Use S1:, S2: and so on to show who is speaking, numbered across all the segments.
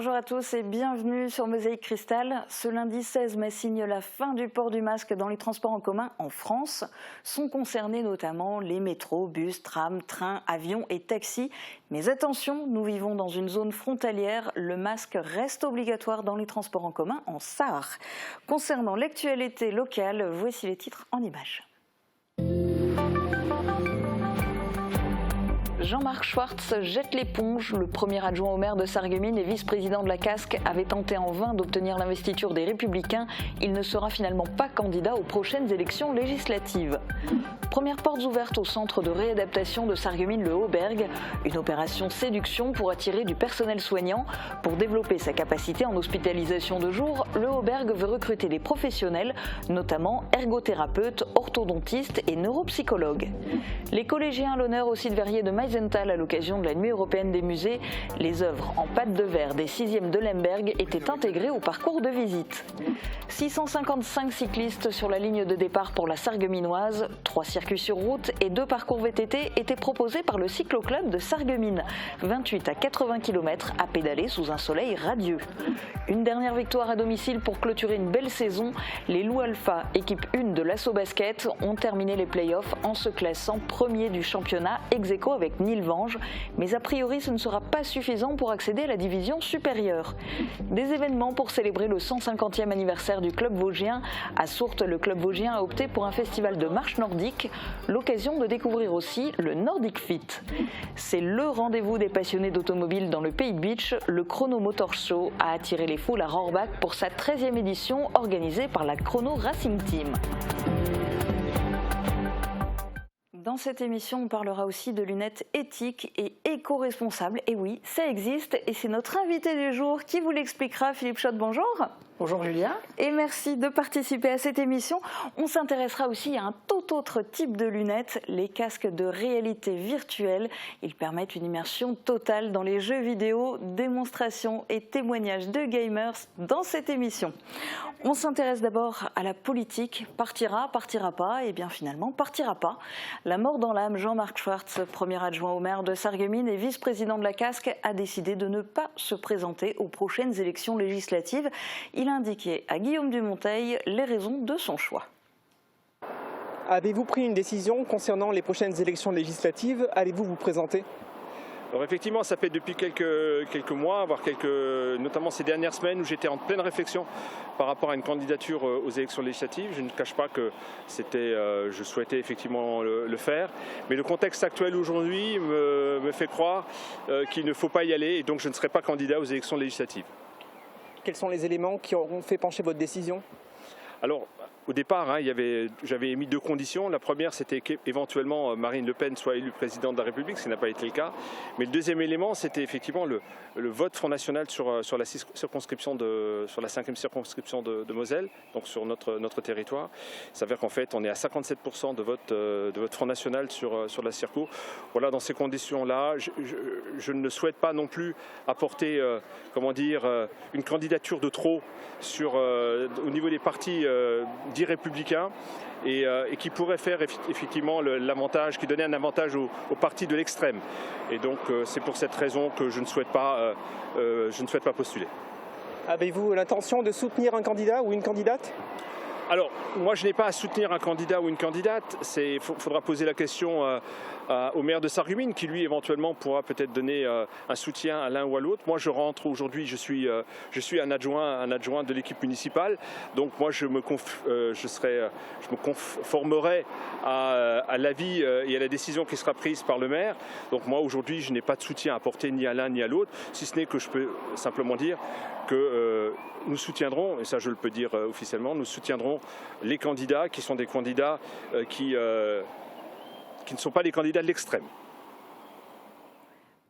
S1: Bonjour à tous et bienvenue sur Mosaïque Cristal. Ce lundi 16 mai signe la fin du port du masque dans les transports en commun en France. Sont concernés notamment les métros, bus, trams, trains, avions et taxis. Mais attention, nous vivons dans une zone frontalière. Le masque reste obligatoire dans les transports en commun en Sarre. Concernant l'actualité locale, voici les titres en images. Jean-Marc Schwartz jette l'éponge. Le premier adjoint au maire de Sarreguemines et vice-président de la Casques avait tenté en vain d'obtenir l'investiture des Républicains. Il ne sera finalement pas candidat aux prochaines élections législatives. Premières portes ouvertes au centre de réadaptation de Sarreguemines-le-Aubergue. Une opération séduction pour attirer du personnel soignant. Pour développer sa capacité en hospitalisation de jour, le Aubergue veut recruter des professionnels, notamment ergothérapeutes, orthodontistes et neuropsychologues. Les collégiens à l'honneur au site verrier de Meisenthal à l'occasion de la Nuit européenne des musées. Les œuvres en pâte de verre des 6e de Lemberg étaient intégrées au parcours de visite. 655 cyclistes sur la ligne de départ pour la Sarregueminoise. 3 circuits sur route et 2 parcours VTT étaient proposés par le cycloclub de Sarreguemines. 28 à 80 km à pédaler sous un soleil radieux. Une dernière victoire à domicile pour clôturer une belle saison. Les Loups Alpha, équipe 1 de l'Asso Basket, ont terminé les playoffs en se classant premier du championnat ex-aequo avec Nilvange. Mais a priori, ce ne sera pas suffisant pour accéder à la division supérieure. Des événements pour célébrer le 150e anniversaire du club vosgien. À Sourtes, le club vosgien a opté pour un festival de marche nordique. L'occasion de découvrir aussi le Nordic Fit. C'est le rendez-vous des passionnés d'automobile dans le Pays de Beach. Le Chrono Motor Show a attiré les foules à Rohrbach pour sa 13e édition organisée par la Chrono Racing Team. Dans cette émission, on parlera aussi de lunettes éthiques et éco-responsables. Et oui, ça existe et c'est notre invité du jour qui vous l'expliquera. Philippe Schott, bonjour.
S2: Bonjour Julia.
S1: Et merci de participer à cette émission. On s'intéressera aussi à un tout autre type de lunettes, les casques de réalité virtuelle. Ils permettent une immersion totale dans les jeux vidéo, démonstrations et témoignages de gamers dans cette émission. On s'intéresse d'abord à la politique. Partira, partira pas, et bien finalement partira pas. La mort dans l'âme, Jean-Marc Schwartz, premier adjoint au maire de Sarreguemines et vice-président de la Casques, a décidé de ne pas se présenter aux prochaines élections législatives. Il a indiqué à Guillaume Dumonteil les raisons de son choix.
S2: Avez-vous pris une décision concernant les prochaines élections législatives? Allez-vous vous présenter?
S3: Alors effectivement, ça fait depuis quelques mois, voire notamment ces dernières semaines, où j'étais en pleine réflexion par rapport à une candidature aux élections législatives. Je ne cache pas que je souhaitais effectivement le faire, mais le contexte actuel aujourd'hui me fait croire qu'il ne faut pas y aller, et donc je ne serai pas candidat aux élections législatives.
S2: Quels sont les éléments qui auront fait pencher votre décision?
S3: Alors, au départ, j'avais émis 2 conditions. La première, c'était qu'éventuellement Marine Le Pen soit élue présidente de la République, ce qui n'a pas été le cas. Mais le deuxième élément, c'était effectivement le vote Front National sur la 5e circonscription de Moselle, donc sur notre territoire. Il s'avère qu'en fait, on est à 57% de vote Front National sur la circo. Voilà, dans ces conditions-là, je ne souhaite pas non plus apporter, une candidature de trop au niveau des partis dits républicains et qui pourrait faire effectivement l'avantage, qui donnait un avantage aux partis de l'extrême. Et donc c'est pour cette raison que je ne souhaite pas postuler.
S2: Avez-vous l'intention de soutenir un candidat ou une candidate?
S3: Alors, moi je n'ai pas à soutenir un candidat ou une candidate. Il faudra poser la question au maire de Sarreguemines qui lui éventuellement pourra peut-être donner un soutien à l'un ou à l'autre. Moi je rentre aujourd'hui, je suis un adjoint de l'équipe municipale, donc moi je me conformerai à l'avis et à la décision qui sera prise par le maire. Donc moi aujourd'hui je n'ai pas de soutien à apporter ni à l'un ni à l'autre, si ce n'est que je peux simplement dire que nous soutiendrons, et ça je le peux dire officiellement, nous soutiendrons les candidats qui sont des candidats qui ne sont pas des candidats de l'extrême.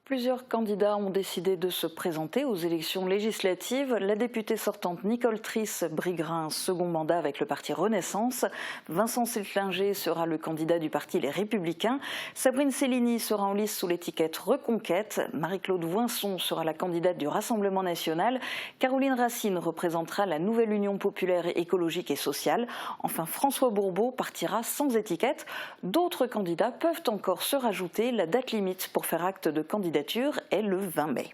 S1: Plusieurs candidats ont décidé de se présenter aux élections législatives. La députée sortante Nicole Triss briguera un second mandat avec le parti Renaissance. Vincent Seltlinger sera le candidat du parti Les Républicains. Sabrine Cellini sera en lice sous l'étiquette Reconquête. Marie-Claude Voinson sera la candidate du Rassemblement national. Caroline Racine représentera la Nouvelle Union populaire écologique et sociale. Enfin, François Bourbeau partira sans étiquette. D'autres candidats peuvent encore se rajouter. La date limite pour faire acte de candidature est le 20 mai.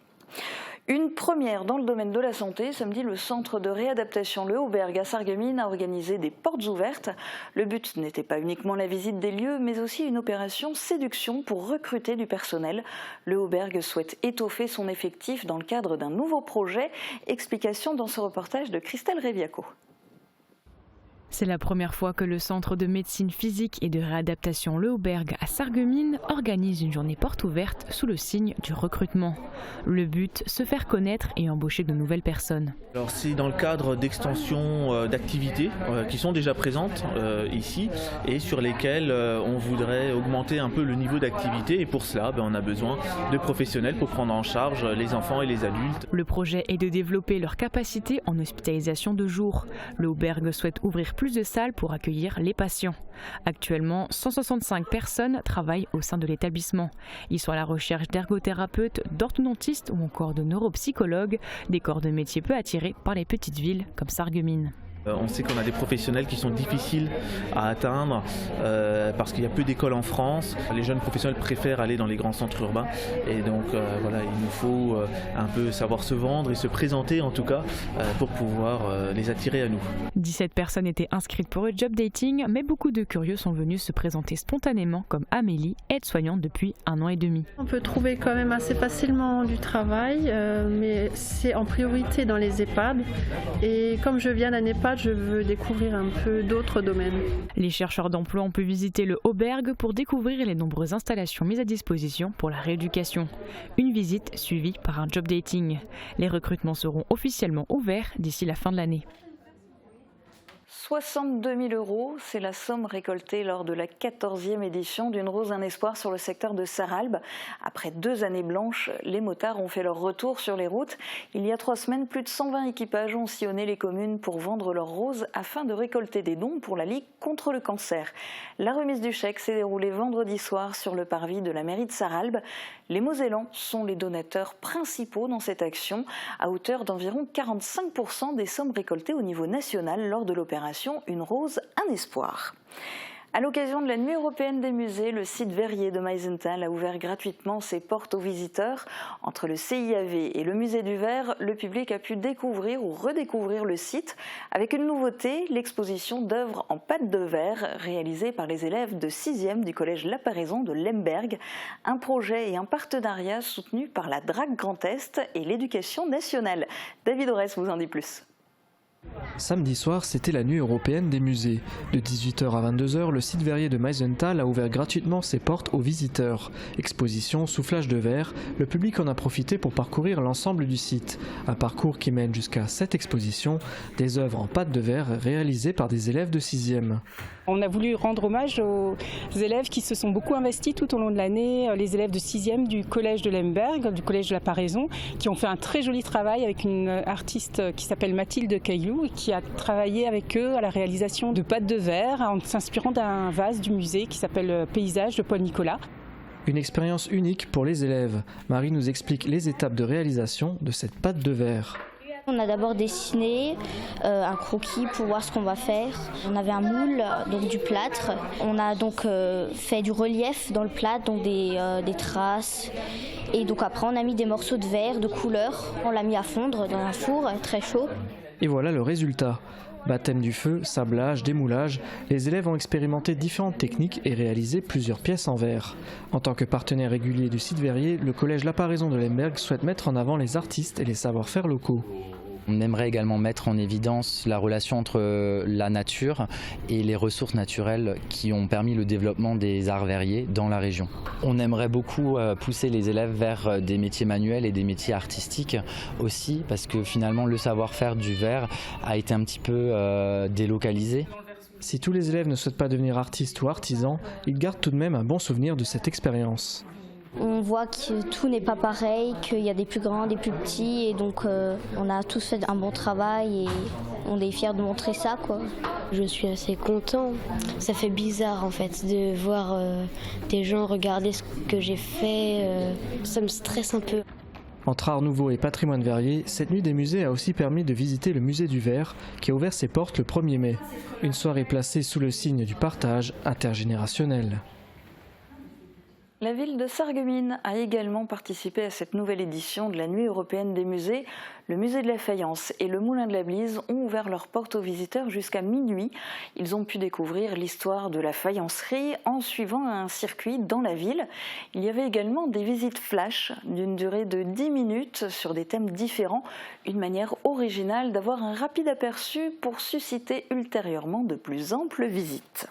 S1: Une première dans le domaine de la santé. Samedi, le centre de réadaptation Le Auberg à Sarreguemines a organisé des portes ouvertes. Le but n'était pas uniquement la visite des lieux, mais aussi une opération séduction pour recruter du personnel. Le Auberg souhaite étoffer son effectif dans le cadre d'un nouveau projet. Explication dans ce reportage de Christelle Reviaco.
S4: C'est la première fois que le centre de médecine physique et de réadaptation Le Auberg à Sarreguemines organise une journée porte ouverte sous le signe du recrutement. Le but, se faire connaître et embaucher de nouvelles personnes.
S5: Alors c'est dans le cadre d'extensions d'activités qui sont déjà présentes ici et sur lesquelles on voudrait augmenter un peu le niveau d'activité, et pour cela on a besoin de professionnels pour prendre en charge les enfants et les adultes.
S4: Le projet est de développer leur capacité en hospitalisation de jour. Le Auberg souhaite ouvrir plus de salles pour accueillir les patients. Actuellement, 165 personnes travaillent au sein de l'établissement. Ils sont à la recherche d'ergothérapeutes, d'orthodontistes ou encore de neuropsychologues, des corps de métier peu attirés par les petites villes comme Sarreguemines.
S5: On sait qu'on a des professionnels qui sont difficiles à atteindre parce qu'il y a peu d'écoles en France. Les jeunes professionnels préfèrent aller dans les grands centres urbains et donc voilà, il nous faut un peu savoir se vendre et se présenter en tout cas pour pouvoir les attirer à nous.
S4: 17 personnes étaient inscrites pour le job dating, mais beaucoup de curieux sont venus se présenter spontanément, comme Amélie, aide-soignante depuis 1 an et demi.
S6: On peut trouver quand même assez facilement du travail, mais c'est en priorité dans les EHPAD. Et comme je viens d'un EHPAD, je veux découvrir un peu d'autres domaines.
S4: Les chercheurs d'emploi ont pu visiter le Auberg pour découvrir les nombreuses installations mises à disposition pour la rééducation. Une visite suivie par un job dating. Les recrutements seront officiellement ouverts d'ici la fin de l'année.
S1: 62 000 €, c'est la somme récoltée lors de la 14e édition d'Une rose, un espoir sur le secteur de Sarralbe. Après 2 années blanches, les motards ont fait leur retour sur les routes. Il y a 3 semaines, plus de 120 équipages ont sillonné les communes pour vendre leurs roses afin de récolter des dons pour la Ligue contre le cancer. La remise du chèque s'est déroulée vendredi soir sur le parvis de la mairie de Sarralbe. Les Mosellans sont les donateurs principaux dans cette action, à hauteur d'environ 45% des sommes récoltées au niveau national lors de l'opération Une rose, un espoir. À l'occasion de la Nuit européenne des musées, le site verrier de Meisenthal a ouvert gratuitement ses portes aux visiteurs. Entre le CIAV et le musée du Verre, le public a pu découvrir ou redécouvrir le site avec une nouveauté, l'exposition d'œuvres en pâte de verre réalisées par les élèves de 6e du collège La Paraison de Lemberg. Un projet et un partenariat soutenu par la DRAC Grand Est et l'Éducation nationale. David Orès vous en dit plus.
S7: Samedi soir, c'était la nuit européenne des musées. De 18h à 22h, le site verrier de Meisenthal a ouvert gratuitement ses portes aux visiteurs. Exposition, soufflage de verre, le public en a profité pour parcourir l'ensemble du site. Un parcours qui mène jusqu'à 7 expositions, des œuvres en pâte de verre réalisées par des élèves de 6e.
S8: On a voulu rendre hommage aux élèves qui se sont beaucoup investis tout au long de l'année, les élèves de 6e du collège de Lemberg, du collège de la Paraison, qui ont fait un très joli travail avec une artiste qui s'appelle Mathilde Caillou et qui a travaillé avec eux à la réalisation de pâtes de verre en s'inspirant d'un vase du musée qui s'appelle Paysage de Paul Nicolas.
S7: Une expérience unique pour les élèves. Marie nous explique les étapes de réalisation de cette pâte de verre.
S9: On a d'abord dessiné un croquis pour voir ce qu'on va faire. On avait un moule, donc du plâtre. On a donc fait du relief dans le plâtre, donc des traces. Et donc après on a mis des morceaux de verre de couleur. On l'a mis à fondre dans un four très chaud.
S7: Et voilà le résultat. Baptême du feu, sablage, démoulage, les élèves ont expérimenté différentes techniques et réalisé plusieurs pièces en verre. En tant que partenaire régulier du site verrier, le collège La Paraison de Lemberg souhaite mettre en avant les artistes et les savoir-faire locaux.
S10: On aimerait également mettre en évidence la relation entre la nature et les ressources naturelles qui ont permis le développement des arts verriers dans la région. On aimerait beaucoup pousser les élèves vers des métiers manuels et des métiers artistiques aussi, parce que finalement le savoir-faire du verre a été un petit peu délocalisé.
S7: Si tous les élèves ne souhaitent pas devenir artistes ou artisans, ils gardent tout de même un bon souvenir de cette expérience.
S9: On voit que tout n'est pas pareil, qu'il y a des plus grands, des plus petits, et donc on a tous fait un bon travail et on est fiers de montrer ça, quoi.
S11: Je suis assez content. Ça fait bizarre en fait de voir des gens regarder ce que j'ai fait. Ça me stresse un peu.
S7: Entre art nouveau et patrimoine verrier, cette nuit des musées a aussi permis de visiter le musée du verre qui a ouvert ses portes le 1er mai. Une soirée placée sous le signe du partage intergénérationnel.
S1: La ville de Sarreguemines a également participé à cette nouvelle édition de la Nuit européenne des musées. Le musée de la Faïence et le Moulin de la Blise ont ouvert leurs portes aux visiteurs jusqu'à minuit. Ils ont pu découvrir l'histoire de la faïencerie en suivant un circuit dans la ville. Il y avait également des visites flash d'une durée de 10 minutes sur des thèmes différents. Une manière originale d'avoir un rapide aperçu pour susciter ultérieurement de plus amples visites.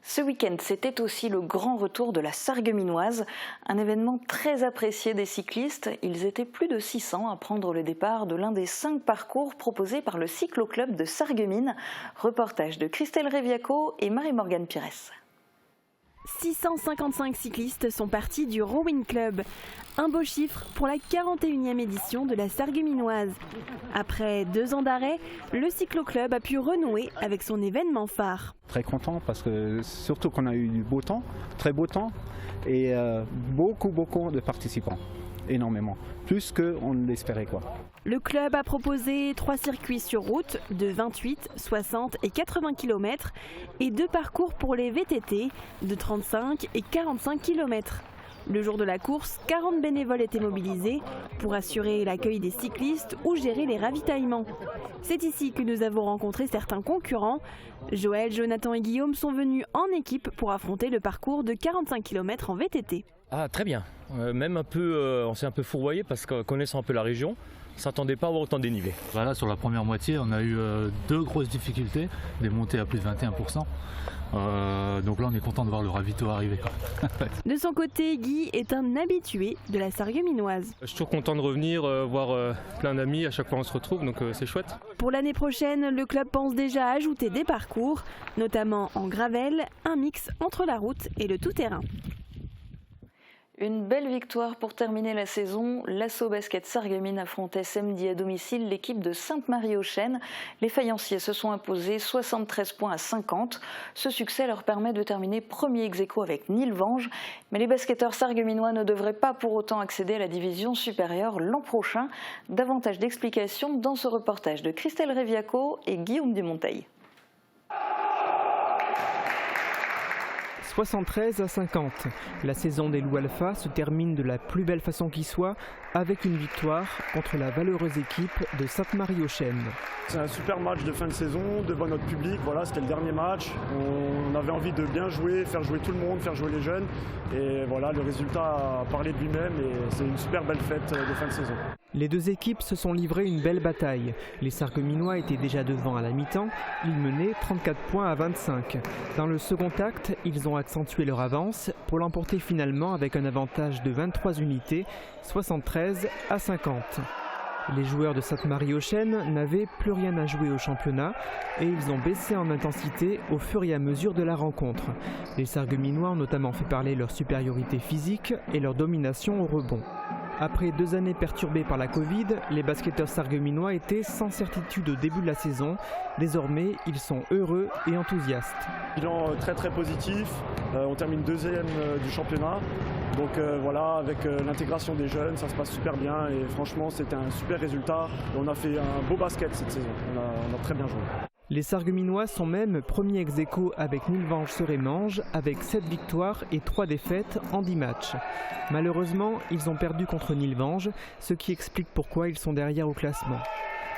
S1: Ce week-end, c'était aussi le grand retour de la Sarregueminoise, un événement très apprécié des cyclistes. Ils étaient plus de 600 à prendre le départ de l'un des 5 parcours proposés par le cyclo-club de Sarreguemines. Reportage de Christelle Reviaco et Marie-Morgane Pires.
S12: 655 cyclistes sont partis du Rowing Club. Un beau chiffre pour la 41e édition de la Sarregueminoise. Après 2 ans d'arrêt, le cyclo-club a pu renouer avec son événement phare.
S13: Très content parce que surtout qu'on a eu du beau temps, très beau temps et beaucoup de participants, énormément, plus qu'on l'espérait quoi.
S12: Le club a proposé 3 circuits sur route de 28, 60 et 80 km et 2 parcours pour les VTT de 35 et 45 km. Le jour de la course, 40 bénévoles étaient mobilisés pour assurer l'accueil des cyclistes ou gérer les ravitaillements. C'est ici que nous avons rencontré certains concurrents. Joël, Jonathan et Guillaume sont venus en équipe pour affronter le parcours de 45 km en VTT.
S14: Ah, très bien, même un peu, on s'est un peu fourvoyé parce que connaissant un peu la région, on ne s'attendait pas à avoir autant de dénivelé.
S15: Voilà, sur la première moitié, on a eu 2 grosses difficultés, des montées à plus de 21%. Donc là, on est content de voir le ravito arriver.
S12: De son côté, Guy est un habitué de la Sarregueminoise.
S14: Je suis toujours content de revenir, voir plein d'amis, à chaque fois on se retrouve, donc c'est chouette.
S12: Pour l'année prochaine, le club pense déjà ajouter des parcours, notamment en gravel, un mix entre la route et le tout-terrain.
S1: Une belle victoire pour terminer la saison. L'Asso Basket Sarreguemines affrontait samedi à domicile l'équipe de Sainte-Marie-aux-Chênes. Les faïenciers se sont imposés 73 points à 50. Ce succès leur permet de terminer premier ex-aequo avec Nilvange. Mais les basketteurs sarregueminois ne devraient pas pour autant accéder à la division supérieure l'an prochain. Davantage d'explications dans ce reportage de Christelle Reviaco et Guillaume Dumonteil.
S16: 73 à 50. La saison des Loups Alpha se termine de la plus belle façon qui soit avec une victoire contre la valeureuse équipe de Sainte-Marie-aux-Chênes.
S17: C'est un super match de fin de saison devant notre public. Voilà, c'était le dernier match. On avait envie de bien jouer, faire jouer tout le monde, faire jouer les jeunes. Et voilà, le résultat a parlé de lui-même et c'est une super belle fête de fin de saison.
S16: Les 2 équipes se sont livrées une belle bataille. Les Sarregueminois étaient déjà devant à la mi-temps. Ils menaient 34 points à 25. Dans le second acte, ils ont accentué leur avance pour l'emporter finalement avec un avantage de 23 unités, 73 à 50. Les joueurs de Sainte-Marie-aux-Chênes n'avaient plus rien à jouer au championnat et ils ont baissé en intensité au fur et à mesure de la rencontre. Les Sarregueminois ont notamment fait parler leur supériorité physique et leur domination au rebond. Après 2 années perturbées par la Covid, les basketteurs sarregueminois étaient sans certitude au début de la saison. Désormais, ils sont heureux et enthousiastes.
S17: Bilan très positif, on termine 2e du championnat. Donc voilà, avec l'intégration des jeunes, ça se passe super bien et franchement c'était un super résultat. Et on a fait un beau basket cette saison, on a très bien joué.
S16: Les Sarregueminois sont même premiers ex-aequo avec Nilvange-Serémange avec 7 victoires et 3 défaites en 10 matchs. Malheureusement, ils ont perdu contre Nilvange, ce qui explique pourquoi ils sont derrière au classement.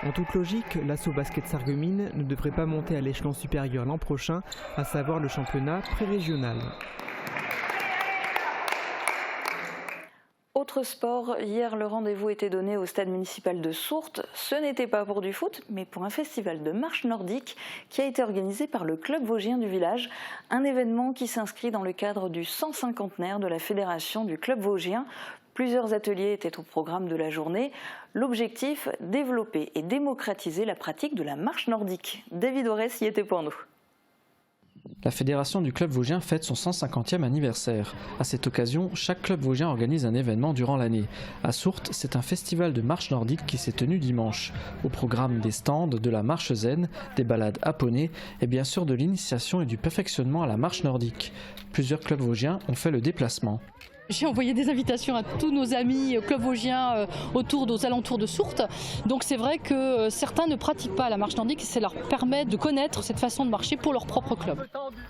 S16: En toute logique, l'Asso Basket Sarreguemines ne devrait pas monter à l'échelon supérieur l'an prochain, à savoir le championnat pré-régional.
S1: Autre sport, hier le rendez-vous était donné au stade municipal de Sourtes. Ce n'était pas pour du foot, mais pour un festival de marche nordique qui a été organisé par le club vosgien du village. Un événement qui s'inscrit dans le cadre du 150aire de la fédération du club vosgien. Plusieurs ateliers étaient au programme de la journée. L'objectif, développer et démocratiser la pratique de la marche nordique. David Orès y était pour nous.
S7: La fédération du club vosgien fête son 150e anniversaire. À cette occasion, chaque club vosgien organise un événement durant l'année. À Sourtes, c'est un festival de marche nordique qui s'est tenu dimanche. Au programme des stands, de la marche zen, des balades à poney et bien sûr de l'initiation et du perfectionnement à la marche nordique. Plusieurs clubs vosgiens ont fait le déplacement.
S18: J'ai envoyé des invitations à tous nos amis clubs vosgiens aux alentours de Sourtes. Donc c'est vrai que certains ne pratiquent pas la marche nordique et ça leur permet de connaître cette façon de marcher pour leur propre club.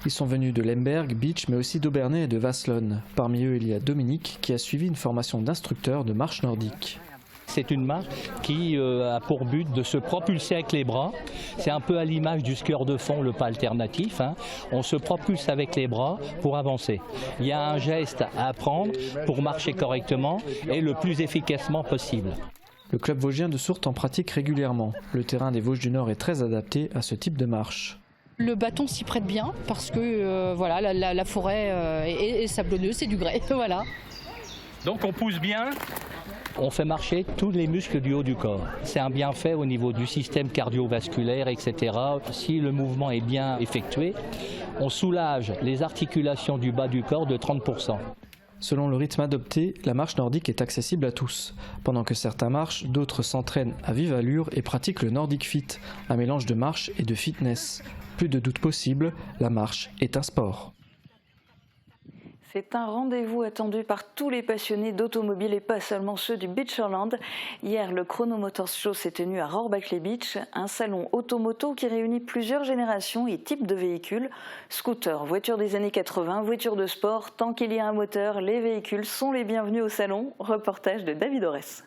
S7: Ils sont venus de Lemberg, Beach, mais aussi d'Obernai et de Vaslon. Parmi eux, il y a Dominique qui a suivi une formation d'instructeur de marche nordique.
S19: C'est une marche qui a pour but de se propulser avec les bras. C'est un peu à l'image du skieur de fond, le pas alternatif. On se propulse avec les bras pour avancer. Il y a un geste à apprendre pour marcher correctement et le plus efficacement possible.
S7: Le club vosgien de Sourtes en pratique régulièrement. Le terrain des Vosges du Nord est très adapté à ce type de marche.
S18: Le bâton s'y prête bien parce que voilà, la forêt est sablonneuse, c'est du grès. Voilà.
S19: Donc on pousse bien. On fait marcher tous les muscles du haut du corps. C'est un bienfait au niveau du système cardiovasculaire, etc. Si le mouvement est bien effectué, on soulage les articulations du bas du corps de 30%.
S7: Selon le rythme adopté, la marche nordique est accessible à tous. Pendant que certains marchent, d'autres s'entraînent à vive allure et pratiquent le Nordic Fit, un mélange de marche et de fitness. Plus de doute possible, la marche est un sport.
S1: C'est un rendez-vous attendu par tous les passionnés d'automobile et pas seulement ceux du Beacherland. Hier, le Chrono Motors Show s'est tenu à Rohrbach-les Beach, un salon automoto qui réunit plusieurs générations et types de véhicules. Scooters, voitures des années 80, voitures de sport, tant qu'il y a un moteur, les véhicules sont les bienvenus au salon. Reportage de David Orès.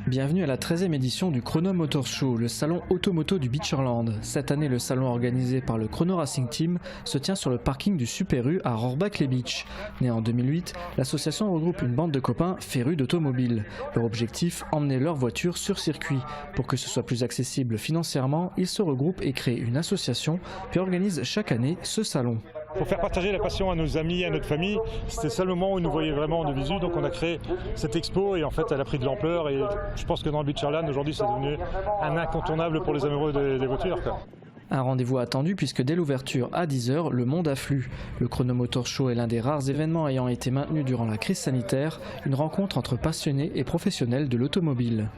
S7: Bienvenue à la 13e édition du Chrono Motors Show, le salon automoto du Beacherland. Cette année, le salon organisé par le Chrono Racing Team se tient sur le parking du Super U à Rohrbach-les Beach. Né en 2008, l'association regroupe une bande de copains férus d'automobile. Leur objectif, emmener leur voiture sur circuit. Pour que ce soit plus accessible financièrement, ils se regroupent et créent une association, puis organisent chaque année ce salon.
S20: Pour faire partager la passion à nos amis, à notre famille, c'était le seul moment où ils nous voyaient vraiment de visu, donc on a créé cette expo et en fait elle a pris de l'ampleur et je pense que dans le Beacherland aujourd'hui c'est devenu un incontournable pour les amoureux des voitures.
S7: Un rendez-vous attendu puisque dès l'ouverture à 10h, le monde afflue. Le Chrono Motors Show est l'un des rares événements ayant été maintenu durant la crise sanitaire, une rencontre entre passionnés et professionnels de l'automobile.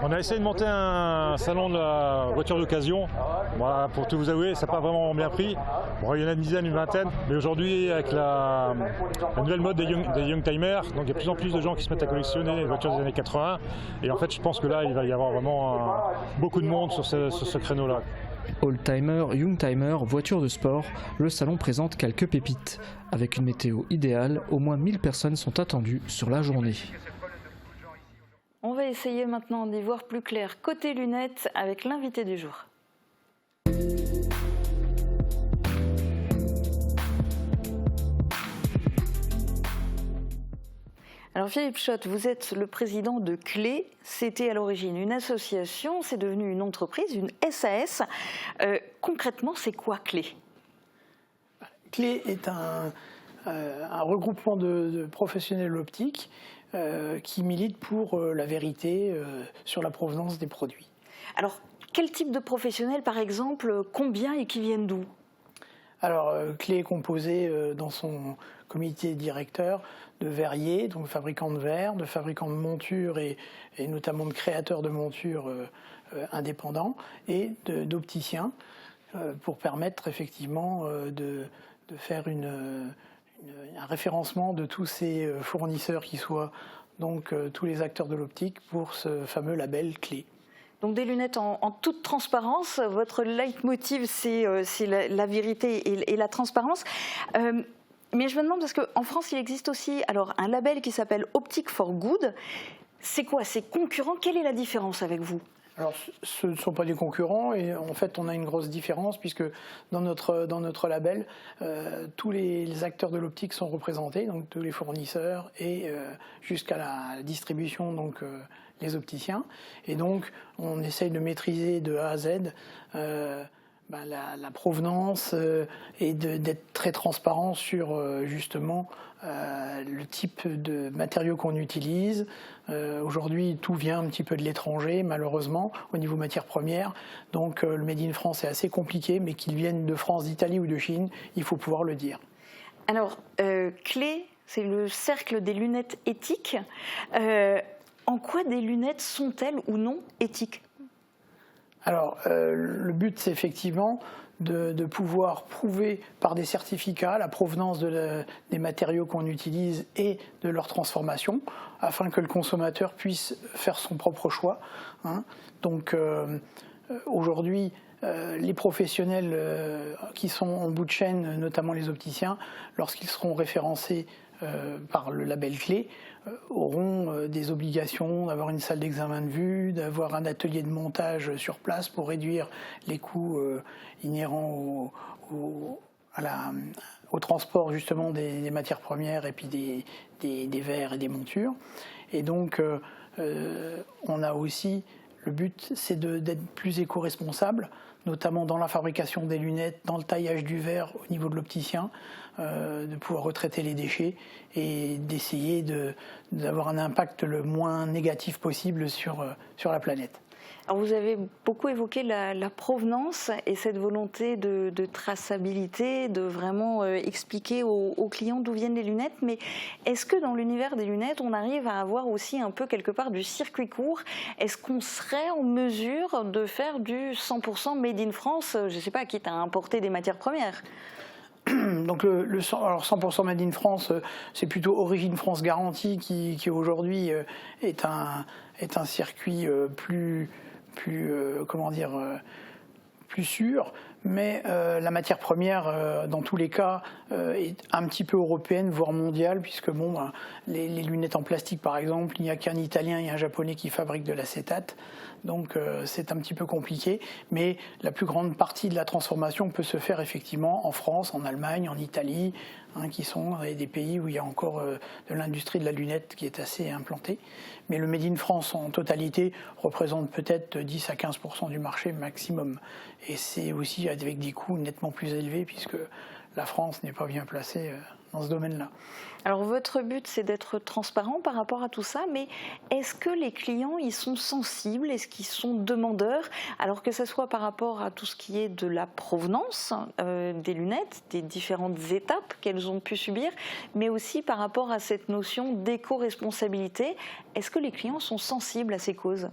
S20: On a essayé de monter un salon de la voiture d'occasion. Voilà, pour tout vous avouer, ça n'a pas vraiment bien pris. Bon, il y en a une dizaine, une vingtaine. Mais aujourd'hui, avec la nouvelle mode des young timers, donc il y a de plus en plus de gens qui se mettent à collectionner les voitures des années 80. Et en fait, je pense que là, il va y avoir vraiment beaucoup de monde sur ce créneau-là.
S7: Old-timer, young-timer, voiture de sport, le salon présente quelques pépites. Avec une météo idéale, au moins 1000 personnes sont attendues sur la journée.
S1: On va essayer maintenant d'y voir plus clair côté lunettes avec l'invité du jour. Alors Philippe Schott, vous êtes le président de Clé. C'était à l'origine une association, c'est devenu une entreprise, une SAS. Concrètement, c'est quoi Clé ?
S21: Clé est un regroupement de professionnels optiques qui militent pour la vérité sur la provenance des produits.
S1: Alors, quel type de professionnels, par exemple, combien et qui viennent d'où ?
S21: Alors, Clé est composé dans son comité directeur de verriers, donc fabricants de verres, de fabricants de montures et notamment de créateurs de montures indépendants et d'opticiens pour permettre effectivement de faire un référencement de tous ces fournisseurs qui soient donc tous les acteurs de l'optique pour ce fameux label Clé.
S1: Donc des lunettes en toute transparence, votre leitmotiv c'est la vérité et la transparence. Mais je me demande, parce qu'en France il existe aussi alors, un label qui s'appelle Optic for Good. C'est quoi? C'est concurrent? Quelle est la différence avec vous?
S21: Alors, ce ne sont pas des concurrents et en fait on a une grosse différence puisque dans notre label, tous les acteurs de l'optique sont représentés, donc tous les fournisseurs et jusqu'à la distribution, donc les opticiens. Et donc on essaye de maîtriser de A à Z la provenance et d'être très transparent sur justement le type de matériaux qu'on utilise. Aujourd'hui, tout vient un petit peu de l'étranger, malheureusement, au niveau matières premières. Donc le Made in France est assez compliqué, mais qu'ils viennent de France, d'Italie ou de Chine, il faut pouvoir le dire.
S1: Alors, Clé, c'est le cercle des lunettes éthiques. En quoi des lunettes sont-elles ou non éthiques ?
S21: Alors, le but, c'est effectivement de pouvoir prouver par des certificats la provenance des matériaux qu'on utilise et de leur transformation, afin que le consommateur puisse faire son propre choix. Donc, aujourd'hui, les professionnels qui sont en bout de chaîne, notamment les opticiens, lorsqu'ils seront référencés par le label clé, auront des obligations d'avoir une salle d'examen de vue, d'avoir un atelier de montage sur place pour réduire les coûts inhérents au transport justement des matières premières et puis des verres et des montures. Et donc on a aussi, le but c'est d'être plus éco-responsable, notamment dans la fabrication des lunettes, dans le taillage du verre au niveau de l'opticien, de pouvoir retraiter les déchets et d'essayer d'avoir un impact le moins négatif possible sur la planète.
S1: Alors vous avez beaucoup évoqué la provenance et cette volonté de traçabilité, de vraiment expliquer aux clients d'où viennent les lunettes. Mais est-ce que dans l'univers des lunettes, on arrive à avoir aussi un peu quelque part du circuit court? Est-ce qu'on serait en mesure de faire du 100% made in France, je ne sais pas, quitte à importer des matières premières?
S21: Donc alors 100% Made in France, c'est plutôt Origine France Garantie qui aujourd'hui est un circuit plus sûr, mais la matière première, dans tous les cas, est un petit peu européenne, voire mondiale, puisque les lunettes en plastique, par exemple, il n'y a qu'un Italien et un Japonais qui fabriquent de l'acétate, donc c'est un petit peu compliqué, mais la plus grande partie de la transformation peut se faire effectivement en France, en Allemagne, en Italie, qui sont des pays où il y a encore de l'industrie de la lunette qui est assez implantée. Mais le Made in France en totalité représente peut-être 10 à 15% du marché maximum. Et c'est aussi avec des coûts nettement plus élevés puisque la France n'est pas bien placée dans ce domaine-là.
S1: Alors votre but c'est d'être transparent par rapport à tout ça, mais est-ce que les clients ils sont sensibles, est-ce qu'ils sont demandeurs, alors que ce soit par rapport à tout ce qui est de la provenance des lunettes, des différentes étapes qu'elles ont pu subir, mais aussi par rapport à cette notion d'éco-responsabilité, est-ce que les clients sont sensibles à ces causes?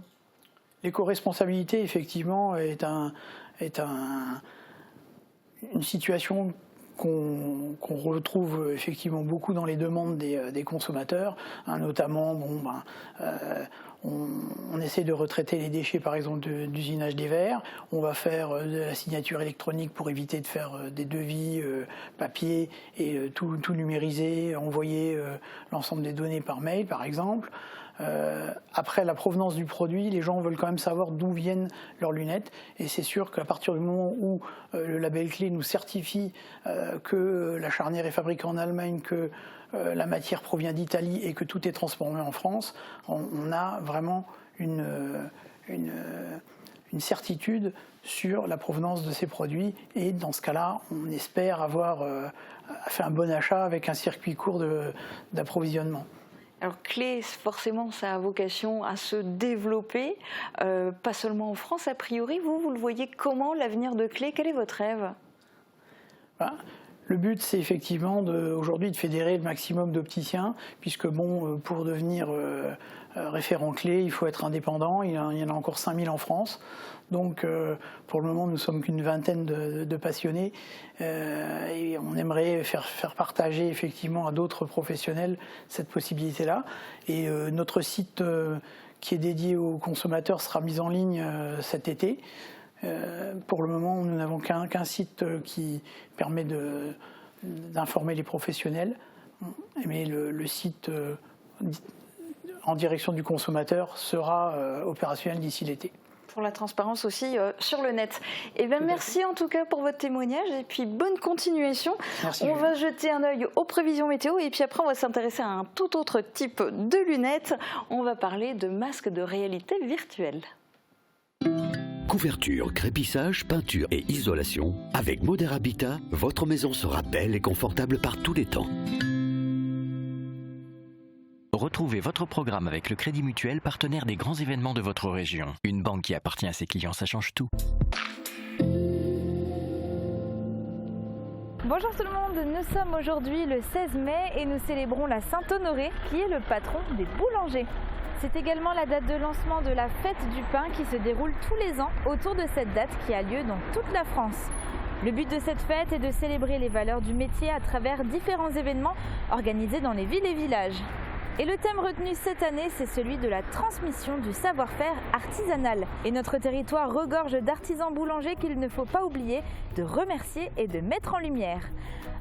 S21: L'éco-responsabilité effectivement est une situation qu'on retrouve effectivement beaucoup dans les demandes des consommateurs, notamment on essaie de retraiter les déchets par exemple d'usinage des verres, on va faire de la signature électronique pour éviter de faire des devis papier et tout numériser, envoyer l'ensemble des données par mail par exemple. Après la provenance du produit, les gens veulent quand même savoir d'où viennent leurs lunettes et c'est sûr qu'à partir du moment où le label clé nous certifie que la charnière est fabriquée en Allemagne, que la matière provient d'Italie et que tout est transformé en France, on a vraiment une certitude sur la provenance de ces produits et dans ce cas-là, on espère avoir fait un bon achat avec un circuit court d'approvisionnement.
S1: Alors Clé, forcément, ça a vocation à se développer, pas seulement en France. A priori, vous le voyez comment, l'avenir de Clé? Quel est votre rêve?
S21: Le but, c'est effectivement aujourd'hui de fédérer le maximum d'opticiens, puisque pour devenir référent Clé, il faut être indépendant. Il y en a encore 5000 en France. Donc, pour le moment, nous sommes qu'une vingtaine de passionnés et on aimerait faire partager effectivement à d'autres professionnels cette possibilité-là. Et notre site qui est dédié aux consommateurs sera mis en ligne cet été. Pour le moment, nous n'avons qu'un site qui permet d'informer les professionnels, mais le site en direction du consommateur sera opérationnel d'ici l'été.
S1: Pour la transparence aussi sur le net. Et bien, merci en tout cas pour votre témoignage et puis bonne continuation.
S21: Merci.
S1: On va jeter un œil aux prévisions météo et puis après on va s'intéresser à un tout autre type de lunettes. On va parler de masques de réalité virtuelle.
S2: Couverture, crépissage, peinture et isolation. Avec Moder Habitat, votre maison sera belle et confortable par tous les temps.
S22: Retrouvez votre programme avec le Crédit Mutuel, partenaire des grands événements de votre région. Une banque qui appartient à ses clients, ça change tout.
S23: Bonjour tout le monde, nous sommes aujourd'hui le 16 mai et nous célébrons la Saint-Honoré qui est le patron des boulangers. C'est également la date de lancement de la fête du pain qui se déroule tous les ans autour de cette date qui a lieu dans toute la France. Le but de cette fête est de célébrer les valeurs du métier à travers différents événements organisés dans les villes et villages. Et le thème retenu cette année, c'est celui de la transmission du savoir-faire artisanal. Et notre territoire regorge d'artisans boulangers qu'il ne faut pas oublier de remercier et de mettre en lumière.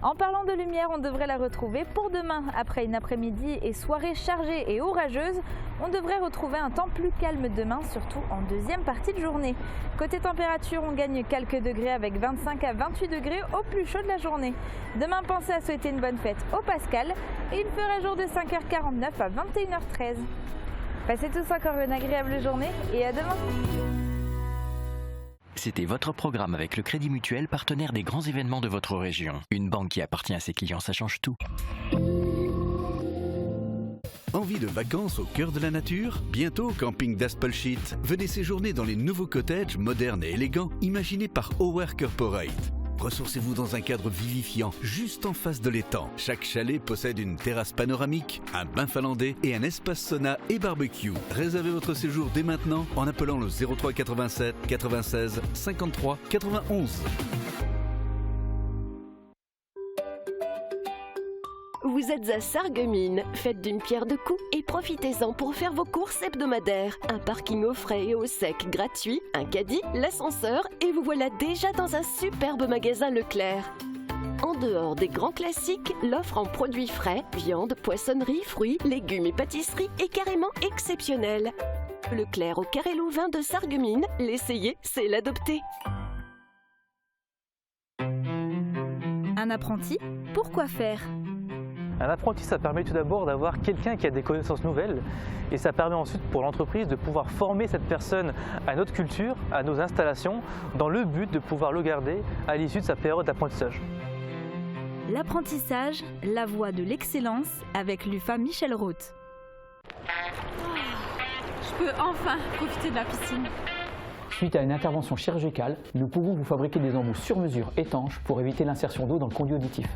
S23: En parlant de lumière, on devrait la retrouver pour demain. Après une après-midi et soirée chargée et orageuse, on devrait retrouver un temps plus calme demain, surtout en deuxième partie de journée. Côté température, on gagne quelques degrés avec 25 à 28 degrés au plus chaud de la journée. Demain, pensez à souhaiter une bonne fête au Pascal et il fera jour de 5h49 à 21h13. Passez tous encore une agréable journée et à demain.
S22: C'était votre programme avec le Crédit Mutuel, partenaire des grands événements de votre région. Une banque qui appartient à ses clients, ça change tout.
S3: Envie de vacances au cœur de la nature? Bientôt au camping d'Aspelshit. Venez séjourner dans les nouveaux cottages modernes et élégants imaginés par Our Corporate. Ressourcez-vous dans un cadre vivifiant, juste en face de l'étang. Chaque chalet possède une terrasse panoramique, un bain finlandais et un espace sauna et barbecue. Réservez votre séjour dès maintenant en appelant le 03 87 96 53 91.
S5: Vous êtes à Sarreguemines, faites d'une pierre deux coups et profitez-en pour faire vos courses hebdomadaires. Un parking au frais et au sec gratuit, un caddie, l'ascenseur et vous voilà déjà dans un superbe magasin Leclerc. En dehors des grands classiques, l'offre en produits frais, viande, poissonnerie, fruits, légumes et pâtisseries est carrément exceptionnelle. Leclerc au Carré Louvain de Sarreguemines, l'essayer, c'est l'adopter.
S23: Un apprenti, pourquoi faire ?
S6: Un apprenti, ça permet tout d'abord d'avoir quelqu'un qui a des connaissances nouvelles et ça permet ensuite pour l'entreprise de pouvoir former cette personne à notre culture, à nos installations, dans le but de pouvoir le garder à l'issue de sa période d'apprentissage.
S23: L'apprentissage, la voie de l'excellence avec l'UFA Michel Roth.
S24: Je peux enfin profiter de la piscine.
S25: Suite à une intervention chirurgicale, nous pouvons vous fabriquer des embouts sur mesure étanches pour éviter l'insertion d'eau dans le conduit auditif.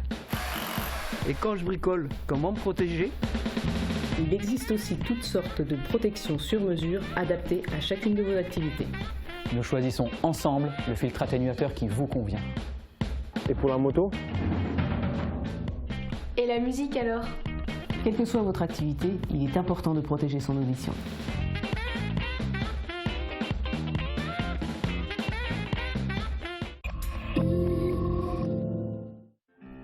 S26: Et quand je bricole, comment me protéger?
S27: Il existe aussi toutes sortes de protections sur mesure adaptées à chacune de vos activités.
S25: Nous choisissons ensemble le filtre atténuateur qui vous convient.
S26: Et pour la moto?
S27: Et la musique alors? Quelle que soit votre activité, il est important de protéger son audition.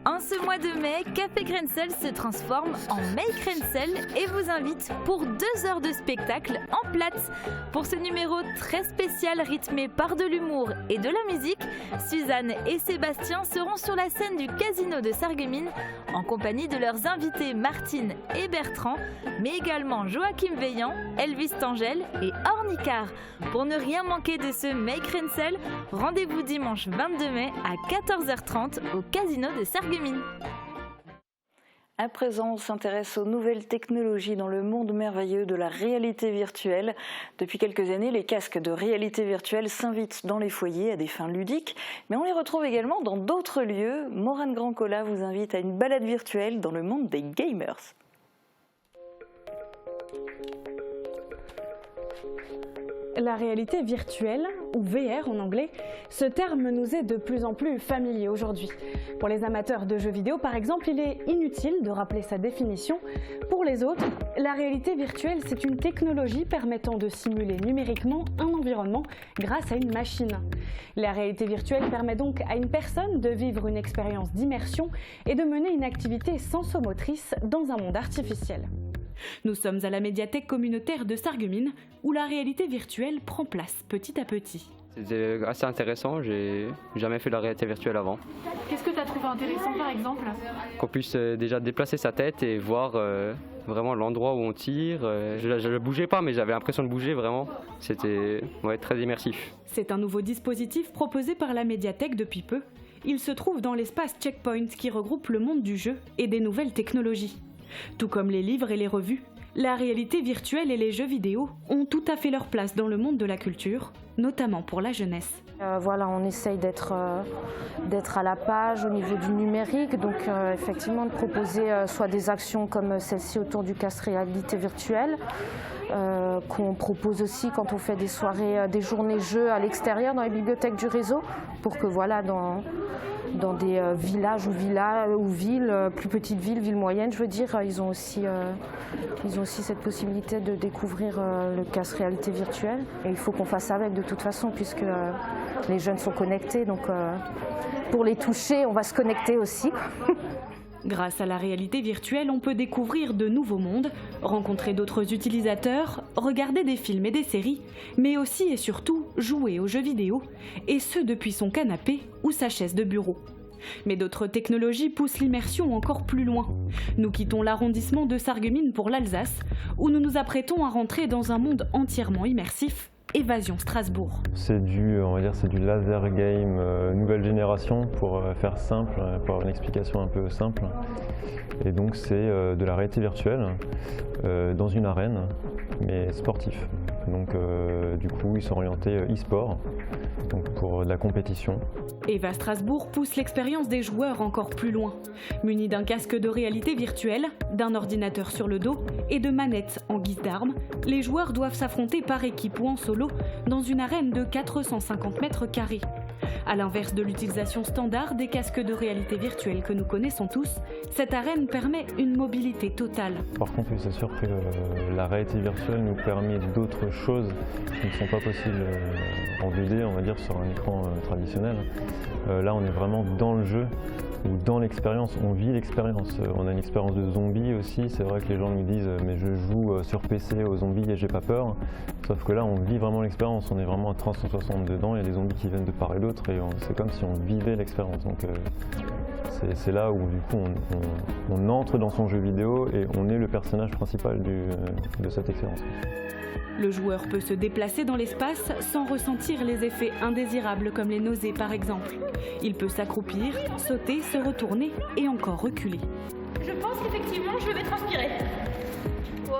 S23: En ce mois de mai, Café Grain-Sel se transforme en Make Grain-Sel et vous invite pour 2 heures de spectacle en plate. Pour ce numéro très spécial rythmé par de l'humour et de la musique, Suzanne et Sébastien seront sur la scène du Casino de Sarreguemines en compagnie de leurs invités Martine et Bertrand, mais également Joachim Veillant, Elvis Tangel et Ornicar. Pour ne rien manquer de ce Make Grain-Sel, rendez-vous dimanche 22 mai à 14h30 au Casino de Sarreguemines.
S1: À présent, on s'intéresse aux nouvelles technologies dans le monde merveilleux de la réalité virtuelle. Depuis quelques années, les casques de réalité virtuelle s'invitent dans les foyers à des fins ludiques, mais on les retrouve également dans d'autres lieux. Morane Grandcola vous invite à une balade virtuelle dans le monde des gamers.
S28: La réalité virtuelle, ou VR en anglais, ce terme nous est de plus en plus familier aujourd'hui. Pour les amateurs de jeux vidéo par exemple, il est inutile de rappeler sa définition. Pour les autres, la réalité virtuelle, c'est une technologie permettant de simuler numériquement un environnement grâce à une machine. La réalité virtuelle permet donc à une personne de vivre une expérience d'immersion et de mener une activité sensomotrice dans un monde artificiel.
S4: Nous sommes à la médiathèque communautaire de Sarreguemines où la réalité virtuelle prend place petit à petit.
S29: C'était assez intéressant, j'ai jamais fait la réalité virtuelle avant.
S24: Qu'est-ce que tu as trouvé intéressant par exemple?
S29: Qu'on puisse déjà déplacer sa tête et voir vraiment l'endroit où on tire. Je ne bougeais pas mais j'avais l'impression de bouger vraiment. C'était très immersif.
S4: C'est un nouveau dispositif proposé par la médiathèque depuis peu. Il se trouve dans l'espace Checkpoint qui regroupe le monde du jeu et des nouvelles technologies. Tout comme les livres et les revues, la réalité virtuelle et les jeux vidéo ont tout à fait leur place dans le monde de la culture, notamment pour la jeunesse.
S30: Voilà, on essaye d'être à la page au niveau du numérique, donc effectivement de proposer soit des actions comme celle-ci autour du casque réalité virtuelle, qu'on propose aussi quand on fait des soirées, des journées jeux à l'extérieur dans les bibliothèques du réseau, pour que voilà, dans des villages ou villes, plus petites villes moyennes, je veux dire. Ils ont aussi cette possibilité de découvrir le casque réalité virtuelle. Et il faut qu'on fasse avec de toute façon, puisque les jeunes sont connectés. Donc pour les toucher, on va se connecter aussi.
S28: Grâce à la réalité virtuelle, on peut découvrir de nouveaux mondes, rencontrer d'autres utilisateurs, regarder des films et des séries, mais aussi et surtout jouer aux jeux vidéo, et ce depuis son canapé ou sa chaise de bureau. Mais d'autres technologies poussent l'immersion encore plus loin. Nous quittons l'arrondissement de Sarreguemines pour l'Alsace, où nous nous apprêtons à rentrer dans un monde entièrement immersif. Évasion Strasbourg.
S8: C'est du laser game nouvelle génération, pour faire simple, pour avoir une explication un peu simple. Et donc c'est de la réalité virtuelle dans une arène, mais sportif. Donc du coup ils sont orientés e-sport, donc pour de la compétition.
S28: Eva Strasbourg pousse l'expérience des joueurs encore plus loin. Munis d'un casque de réalité virtuelle, d'un ordinateur sur le dos et de manettes en guise d'armes, les joueurs doivent s'affronter par équipe ou en solo dans une arène de 450 mètres carrés. À l'inverse de l'utilisation standard des casques de réalité virtuelle que nous connaissons tous, cette arène permet une mobilité totale.
S8: Par contre, c'est sûr que la réalité virtuelle nous permet d'autres choses qui ne sont pas possibles en 2D, on va dire, sur un écran traditionnel. Là, on est vraiment dans le jeu ou dans l'expérience, on vit l'expérience. On a une expérience de zombie aussi, c'est vrai que les gens nous disent mais je joue sur PC aux zombies et j'ai pas peur. Sauf que là on vit vraiment l'expérience, on est vraiment à 360 dedans, il y a des zombies qui viennent de part et d'autre et c'est comme si on vivait l'expérience. Donc c'est là où du coup on entre dans son jeu vidéo et on est le personnage principal de cette expérience.
S28: Le joueur peut se déplacer dans l'espace sans ressentir les effets indésirables comme les nausées par exemple. Il peut s'accroupir, sauter, se retourner et encore reculer.
S24: Je pense qu'effectivement je vais transpirer. Wow.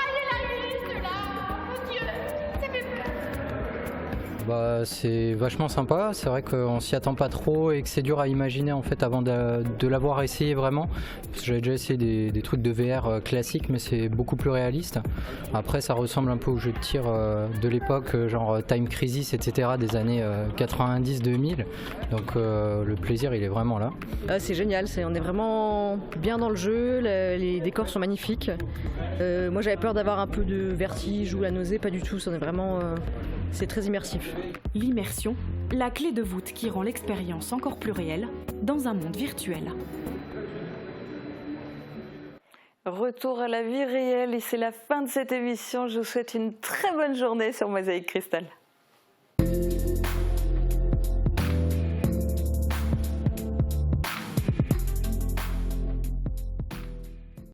S24: Il y a la lune là. Mon Dieu, ça fait peur.
S9: C'est vachement sympa, c'est vrai qu'on s'y attend pas trop et que c'est dur à imaginer en fait avant de l'avoir essayé vraiment. Parce que j'avais déjà essayé des trucs de VR classiques mais c'est beaucoup plus réaliste. Après ça ressemble un peu aux jeux de tir de l'époque, genre Time Crisis etc. des années 90-2000. Donc le plaisir il est vraiment là.
S10: C'est génial, on est vraiment bien dans le jeu, les décors sont magnifiques. Moi j'avais peur d'avoir un peu de vertige ou la nausée, pas du tout, on est vraiment... c'est très immersif.
S28: L'immersion, la clé de voûte qui rend l'expérience encore plus réelle dans un monde virtuel.
S1: Retour à la vie réelle et c'est la fin de cette émission. Je vous souhaite une très bonne journée sur Mosaïque Cristal.